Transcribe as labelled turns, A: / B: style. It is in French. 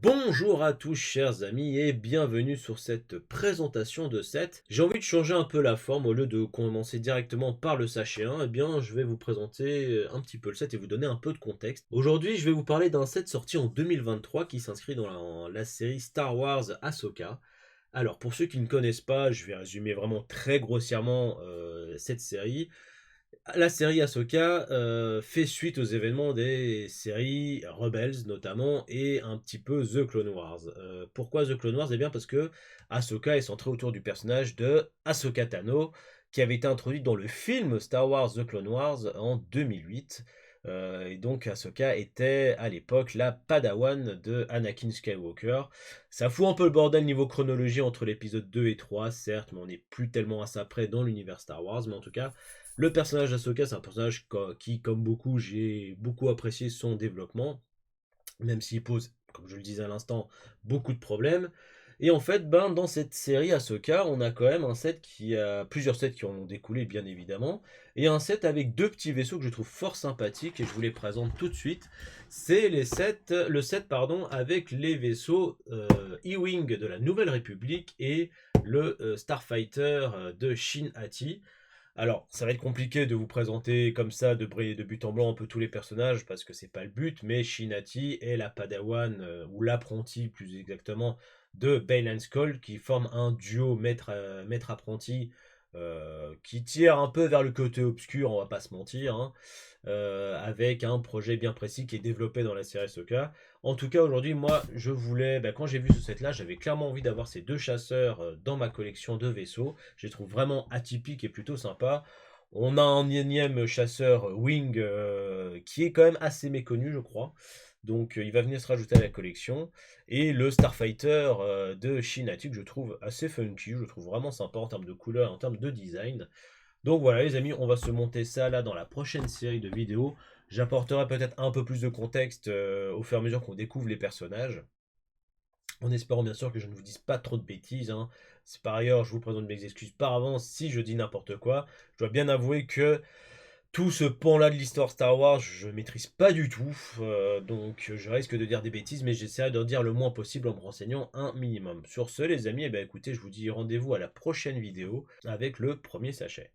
A: Bonjour à tous chers amis et bienvenue sur cette présentation de set. J'ai envie de changer un peu la forme, au lieu de commencer directement par le sachet 1, eh bien je vais vous présenter un petit peu le set et vous donner un peu de contexte. Aujourd'hui je vais vous parler d'un set sorti en 2023 qui s'inscrit dans la série Star Wars Ahsoka. Alors pour ceux qui ne connaissent pas, je vais résumer vraiment très grossièrement cette série. La série Ahsoka fait suite aux événements des séries Rebels notamment et un petit peu The Clone Wars. Pourquoi The Clone Wars? Eh bien parce que Ahsoka est centrée autour du personnage de Ahsoka Tano qui avait été introduit dans le film Star Wars The Clone Wars en 2008. Et donc Ahsoka était à l'époque la padawan de Anakin Skywalker. Ça fout un peu le bordel niveau chronologie entre l'épisode 2 et 3, certes, mais on n'est plus tellement à ça près dans l'univers Star Wars. Mais en tout cas, le personnage d'Ahsoka, c'est un personnage qui, comme beaucoup, j'ai beaucoup apprécié son développement, même s'il pose, comme je le disais à l'instant, beaucoup de problèmes. Et en fait, dans cette série Ahsoka, on a quand même un set qui a plusieurs sets qui en ont découlé, bien évidemment, et un set avec deux petits vaisseaux que je trouve fort sympathiques et je vous les présente tout de suite. C'est le set pardon avec les vaisseaux E-wing de la Nouvelle République et le Starfighter de Shin Hati. Alors, ça va être compliqué de vous présenter comme ça, de briller de but en blanc un peu tous les personnages, parce que c'est pas le but, mais Shinati est la padawan, ou l'apprenti plus exactement, de Baylan Skoll, qui forme un duo maître-apprenti, qui tire un peu vers le côté obscur, on va pas se mentir, hein, avec un projet bien précis qui est développé dans la série Soka. En tout cas, aujourd'hui, moi, je voulais, quand j'ai vu ce set-là, j'avais clairement envie d'avoir ces deux chasseurs dans ma collection de vaisseaux. Je les trouve vraiment atypiques et plutôt sympas. On a un énième chasseur Wing qui est quand même assez méconnu, je crois. Donc il va venir se rajouter à la collection. Et le Starfighter de Shinati que je trouve assez funky, je trouve vraiment sympa en termes de couleur, en termes de design. Donc voilà les amis, on va se monter ça là dans la prochaine série de vidéos. J'apporterai peut-être un peu plus de contexte au fur et à mesure qu'on découvre les personnages. En espérant bien sûr que je ne vous dise pas trop de bêtises, hein. Par ailleurs, je vous présente mes excuses par avance si je dis n'importe quoi. Je dois bien avouer que tout ce pan-là de l'histoire Star Wars, je maîtrise pas du tout. Donc je risque de dire des bêtises, mais j'essaierai d'en dire le moins possible en me renseignant un minimum. Sur ce les amis, écoutez, je vous dis rendez-vous à la prochaine vidéo avec le premier sachet.